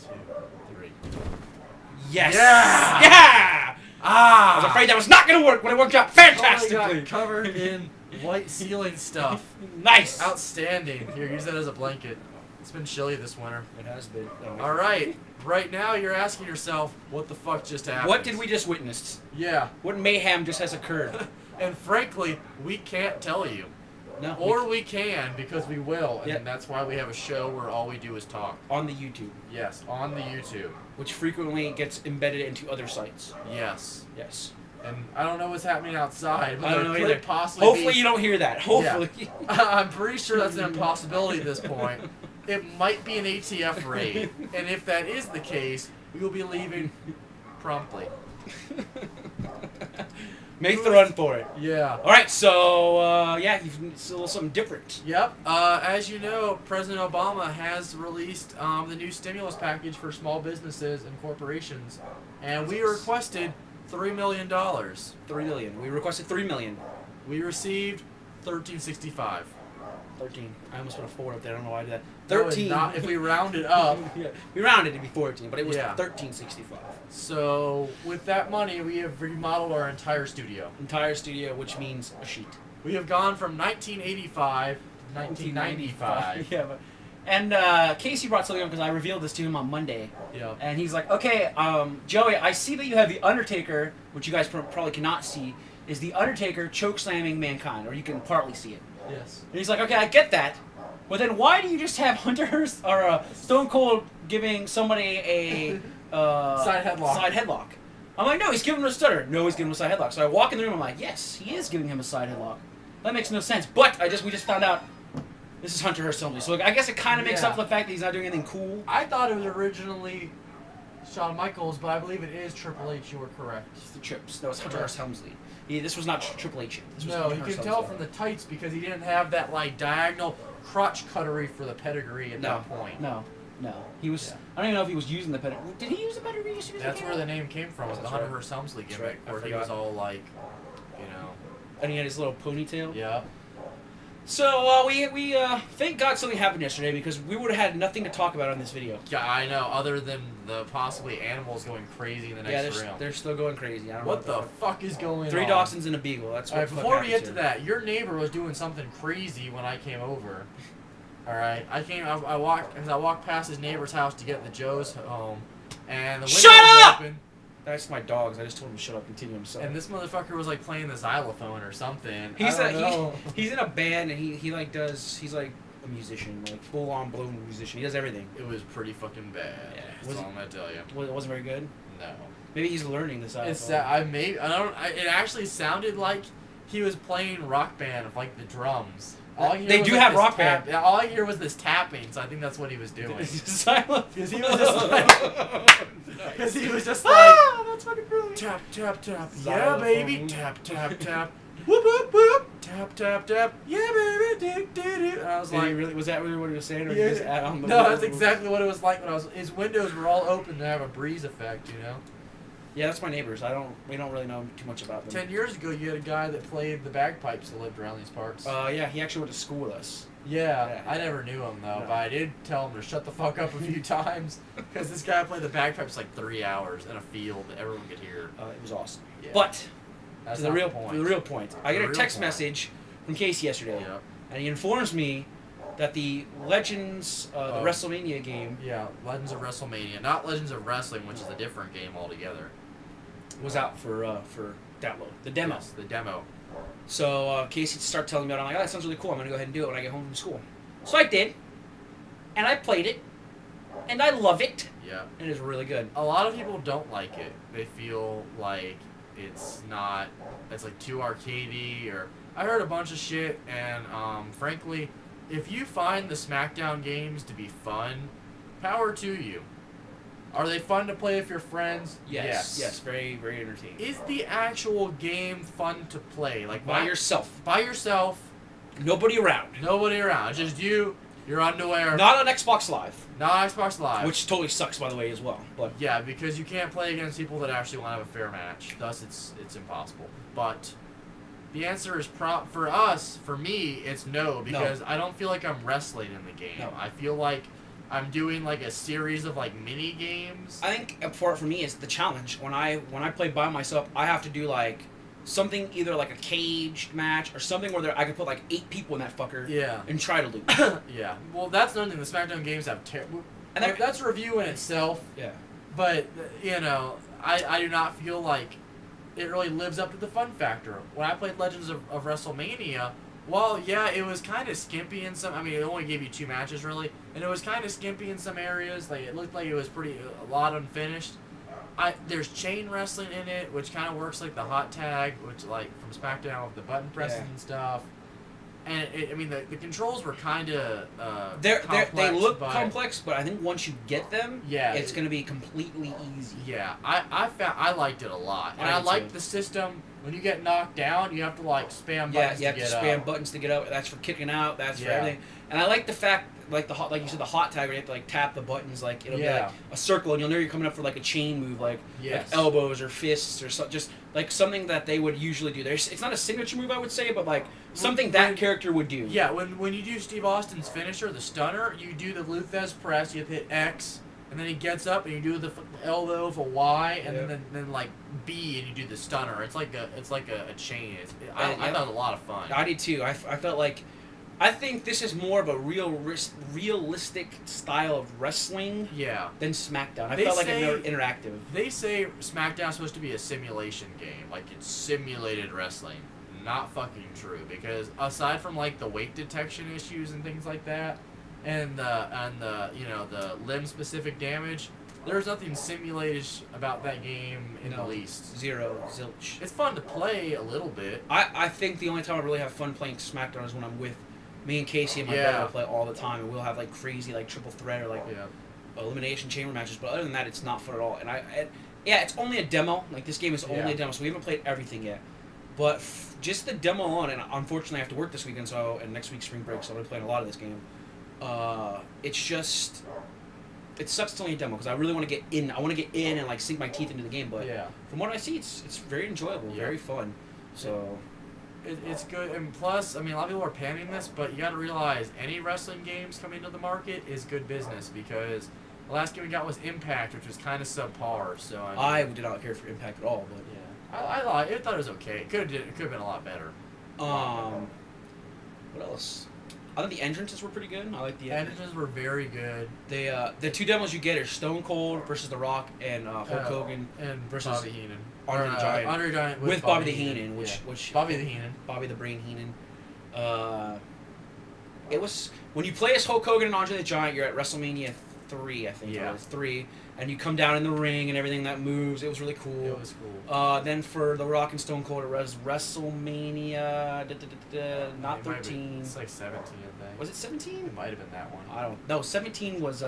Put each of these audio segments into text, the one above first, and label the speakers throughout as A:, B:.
A: 2, 3.
B: Yes!
A: Yeah!
B: Yeah!
A: Ah!
B: I was afraid that was not going to work, but it worked out fantastically.
A: Covered in white ceiling stuff.
B: Nice!
A: Outstanding. Here, use that as a blanket. It's been chilly this winter.
B: It has been.
A: All right. Right now, you're asking yourself, what the fuck just happened?
B: What did we just witness?
A: Yeah.
B: What mayhem just has occurred?
A: And frankly, we can't tell you.
B: No.
A: Or we can, because we will. And
B: Yep.
A: that's why we have a show where all we do is talk.
B: On the YouTube.
A: Yes, on the YouTube.
B: Which frequently gets embedded into other sites.
A: Yes.
B: Yes.
A: And I don't know what's happening outside, but
B: I don't know
A: there could
B: either.
A: possibly
B: Hopefully
A: be...
B: you don't hear that. Hopefully.
A: Yeah. I'm pretty sure that's an impossibility at this point. It might be an ATF raid. And if that is the case, we will be leaving promptly.
B: Make the run for it.
A: Yeah.
B: Alright, so, yeah, it's a little something different.
A: Yep. As you know, President Obama has released the new stimulus package for small businesses and corporations. And we requested $3 million.
B: $3 million. We requested $3 million.
A: We received $13.65.
B: 13. I almost put a 4 up there. I don't know why I did that.
A: No,
B: 13.
A: not if we round it up.
B: Yeah. We rounded it to be 14, but it was
A: Yeah.
B: $13.65.
A: So, with that money, we have remodeled our entire studio.
B: Entire studio, which means a sheet.
A: We have gone from 1985 to 1995.
B: Yeah, but... And Casey brought something up because I revealed this to him on Monday.
A: Yeah.
B: And he's like, okay, Joey, I see that you have The Undertaker, which you guys probably cannot see, is The Undertaker chokeslamming Mankind, or you can partly see it.
A: Yes.
B: And he's like, okay, I get that. But then why do you just have Hunter Hearst or Stone Cold giving somebody a
A: Side headlock.
B: Side headlock? I'm like, no, he's giving him a stutter. No, he's giving him a side headlock. So I walk in the room. I'm like, yes, he is giving him a side headlock. That makes no sense. But we just found out this is Hunter Hearst only. So I guess it kind of makes up for the fact that he's not doing anything cool.
A: I thought it was originally Shawn Michaels, but I believe it is Triple H. You were correct.
B: It's the Trips. No, it's Hunter Hearst Helmsley. This was not Triple H. This was
A: No,
B: Hunter
A: you
B: Hearst
A: can tell
B: Helmsley.
A: from the tights because he didn't have that like diagonal crotch cuttery for the pedigree at that point.
B: No. He was.
A: Yeah.
B: I don't even know if he was using the pedigree. Did he use the pedigree?
A: That's where the name came from, was the
B: That's
A: Hunter
B: right.
A: Hearst Helmsley
B: That's
A: gimmick,
B: right. I
A: where he
B: forgot.
A: was all like, you know.
B: And he had his little ponytail.
A: Yeah.
B: So we thank God something happened yesterday because we would have had nothing to talk about on this video.
A: Yeah, I know. Other than the possibly animals going crazy in the next room.
B: They're still going crazy. I don't
A: What
B: know
A: the fuck is going on?
B: 3 Dachshunds and a beagle. That's what.
A: All right, before we get to that, your neighbor was doing something crazy when I came over. All right, I walked past his neighbor's house to get the Joe's home, and the window
B: Shut
A: was
B: up!
A: open.
B: That's my dogs. I just told him to shut up. Continue himself.
A: And this motherfucker was like playing the xylophone or something.
B: He's
A: I don't know.
B: he's in a band and he's like a musician, like full on blown musician. He does everything.
A: It was pretty fucking bad.
B: Yeah.
A: That's all I'm gonna tell you.
B: It wasn't very good.
A: No.
B: Maybe he's learning this.
A: It actually sounded like he was playing Rock Band with like the drums.
B: They do have Rock Band.
A: Yeah, all I hear was this tapping, so I think that's what he was doing.
B: Silent.
A: Because he was just like, because he was just like,
B: Ah, that's fucking brilliant.
A: tap tap tap, yeah
B: Xylophone.
A: baby, tap tap tap, whoop whoop whoop, tap tap tap, yeah baby, do do do. And I was like,
B: Was that really what he was saying, or
A: yeah.
B: did he just add on the?
A: No, that's exactly what it was like when I was. His windows were all open to have a breeze effect, you know.
B: Yeah, that's my neighbors. We don't really know too much about them.
A: 10 years ago, you had a guy that played the bagpipes that lived around these parts.
B: Yeah, he actually went to school with us.
A: Yeah, I never knew him though,
B: No.
A: but I did tell him to shut the fuck up a few times because this guy played the bagpipes like 3 hours in a field that everyone could hear.
B: It was awesome.
A: Yeah.
B: But
A: That's
B: to the
A: not
B: real
A: point.
B: to the real point, I
A: The
B: get a
A: real
B: text
A: point.
B: message from Casey yesterday,
A: Yeah.
B: and he informs me that the Legends, the
A: Oh.
B: WrestleMania game,
A: Yeah, Legends of WrestleMania, not Legends of Wrestling, which is a different game altogether.
B: was out for download. The demo.
A: Yes, the demo.
B: So Casey started telling me about it. I'm like, oh, that sounds really cool. I'm gonna go ahead and do it when I get home from school. So I did, and I played it, and I love it.
A: Yeah.
B: It is really good.
A: A lot of people don't like it. They feel like it's like too arcadey, or I heard a bunch of shit, and frankly, if you find the SmackDown games to be fun, power to you. Are they fun to play with your friends?
B: Yes. Very, very entertaining.
A: Is the actual game fun to play? Like
B: By yourself.
A: By yourself.
B: Nobody around.
A: Nobody around. It's just you, your underwear.
B: Not on Xbox Live.
A: Not Xbox Live.
B: Which totally sucks, by the way, as well. But
A: yeah, because you can't play against people that actually want to have a fair match. Thus, it's impossible. But the answer is for me, it's no, because I don't feel like I'm wrestling in the game.
B: No.
A: I feel like I'm doing like a series of like mini games.
B: I think for me, it's the challenge. When I play by myself, I have to do like something either like a caged match or something where I could put like 8 people in that fucker.
A: Yeah.
B: And try to lose.
A: Yeah. Well, that's another thing. The SmackDown games have and that's a review in itself.
B: Yeah.
A: But you know, I do not feel like it really lives up to the fun factor. When I played Legends of WrestleMania, well, yeah, it was kind of skimpy in some. I mean, it only gave you 2 matches really, and it was kind of skimpy in some areas. Like it looked like it was a lot unfinished. There's chain wrestling in it, which kind of works like the hot tag, which like from SmackDown with the button pressing and stuff. And I mean, the controls were kind of
B: they look complex, but I think once you get them, it's going to be completely easy.
A: Yeah, I liked it a lot, and I liked the system. When you get knocked down, you have to like spam buttons.
B: Yeah, you have to spam buttons to get up. That's for kicking out. That's for everything. And I like the fact, like like you said, the hot tag where you have to like tap the buttons. Like it'll be like a circle, and you'll know you're coming up for like a chain move, like elbows or fists or just like something that they would usually do. It's not a signature move, I would say, but like something that character would do.
A: Yeah, when you do Steve Austin's finisher, the stunner, you do the Luthez press. You hit X. And then he gets up and you do the elbow of a Y, and then like B, and you do the stunner. It's like a chain. I thought it was a lot of fun.
B: I did too. I felt like, I think this is more of a realistic style of wrestling. Than SmackDown. I felt like it's interactive.
A: They say SmackDown's supposed to be a simulation game, like it's simulated wrestling. Not fucking true, because aside from like the weight detection issues and things like that, and the you know the limb specific damage, there's nothing simulated about that game in the least.
B: Zero, zilch.
A: It's fun to play a little bit.
B: I think the only time I really have fun playing SmackDown is when I'm with me and Casey and my brother. Will play all the time, and we'll have like crazy like triple threat or like elimination chamber matches. But other than that, it's not fun at all. And it's only a demo. Like this game is only a demo, so we haven't played everything yet. But just the demo alone, and unfortunately I have to work this weekend, and next week's spring break, so I'm gonna be playing a lot of this game. It sucks it's only a demo because I really want to get in. I want to get in and like sink my teeth into the game. But from what I see, it's very enjoyable, very fun. So
A: it's good, and plus, I mean, a lot of people are panning this, but you got to realize any wrestling games coming to the market is good business because the last game we got was Impact, which was kind of subpar. So
B: I did not care for Impact at all. But
A: I thought it was okay. It could have been a lot better.
B: What else? I think the entrances were pretty good. I like the
A: entrances were very good.
B: The 2 demos you get are Stone Cold versus The Rock and Hulk Hogan
A: and
B: versus
A: Bobby Heenan.
B: Andre the Giant.
A: Andre the Giant
B: with Bobby the Heenan, which
A: Bobby the Heenan.
B: Bobby the Brain Heenan. It was when you play as Hulk Hogan and Andre the Giant, you're at WrestleMania 3, I think it was 3, and you come down in the ring and everything that moves. It was really cool.
A: It was cool.
B: Then for The Rock and Stone Cold, it was WrestleMania, not 13.
A: It's like 17, I think.
B: Was it 17?
A: It might have been that one.
B: I don't. No, 17 was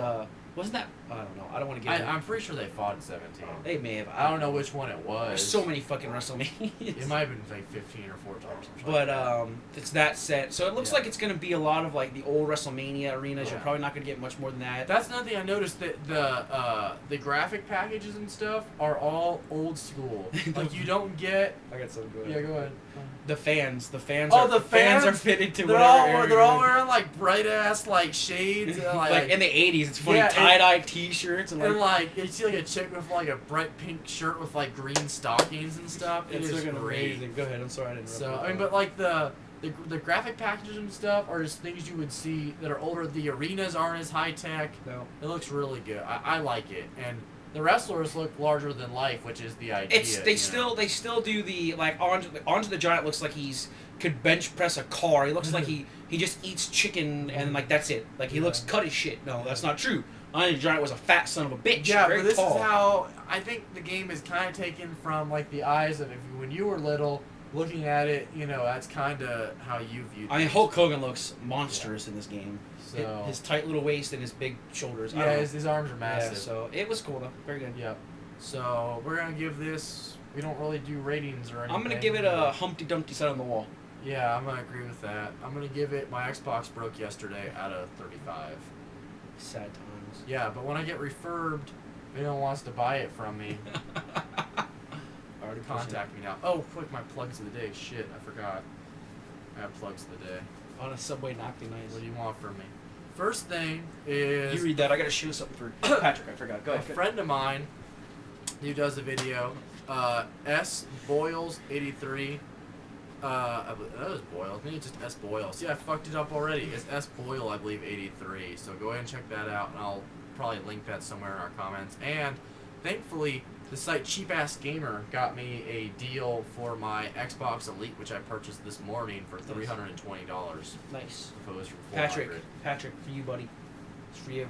B: wasn't that? I don't know. I don't want to get.
A: I'm pretty sure they fought in 17.
B: They may have.
A: I don't know which one it was.
B: There's so many fucking WrestleManias.
A: It might have been like 15 or 14 or something.
B: But it's that set. So it looks like it's going to be a lot of like the old WrestleMania arenas. You're probably not going to get much more than that.
A: That's another thing I noticed, that the graphic packages and stuff are all old school. Like you don't get.
B: I got something good.
A: Yeah, go ahead.
B: The fans.
A: Oh, the fans
B: are fitted to
A: they're
B: whatever.
A: They're all wearing like bright ass like shades.
B: Like in the 80s, it's funny tie-dye T-shirts and
A: like you see like a chick with like a bright pink shirt with like green stockings and stuff.
B: It's looking amazing. Go ahead. I'm sorry I didn't.
A: So I mean, but like the graphic packages and stuff are just things you would see that are older. The arenas aren't as high tech.
B: No.
A: It looks really good. I like it, and the wrestlers look larger than life, which is the idea.
B: They still do the like Andre the Giant looks like could bench press a car. He looks like he just eats chicken and like that's it. Like he looks cut as shit. No, that's not true. Andre the Giant was a fat son of a bitch.
A: Yeah,
B: very
A: but this
B: tall.
A: is how I think the game is kind of taken from like the eyes of when you were little. Looking at it, that's kind of how you view it.
B: I mean, Hulk Hogan looks monstrous in this game.
A: So
B: his tight little waist and his big shoulders.
A: Yeah, his arms are massive.
B: Yeah, so it was cool though. Very good.
A: Yep. So we're gonna give this. We don't really do ratings or anything.
B: I'm gonna give it a Humpty Dumpty set on the wall.
A: Yeah, I'm gonna agree with that. I'm gonna give it. My Xbox broke yesterday out of 35.
B: Sad times.
A: Yeah, but when I get refurbed, if anyone wants to buy it from me. Contact me now. Oh, quick, my plugs of the day. Shit, I forgot. I have plugs of the day.
B: On a Subway napkin, nice.
A: What do you want from me? first thing is
B: You read that. I gotta show something for Patrick. I forgot. Go
A: a
B: ahead.
A: friend of mine who does a video, S Boyles 83. That was Boyles. Maybe it's just S Boyles. Yeah, I fucked it up already. It's S Boyle, I believe, 83. So go ahead and check that out, and I'll probably link that somewhere in our comments. And thankfully, the site Cheap Ass Gamer got me a deal for my Xbox Elite, which I purchased this morning for $320.
B: Nice.
A: Opposed from
B: Patrick,
A: $400.
B: for you, buddy. It's for you.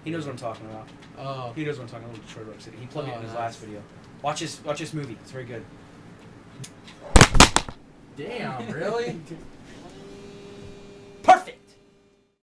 B: He knows what I'm talking about.
A: Oh.
B: He knows what I'm talking about. Little Detroit Rock City. He plugged it in his
A: nice.
B: last video. Watch his movie. It's very good.
A: Damn, really?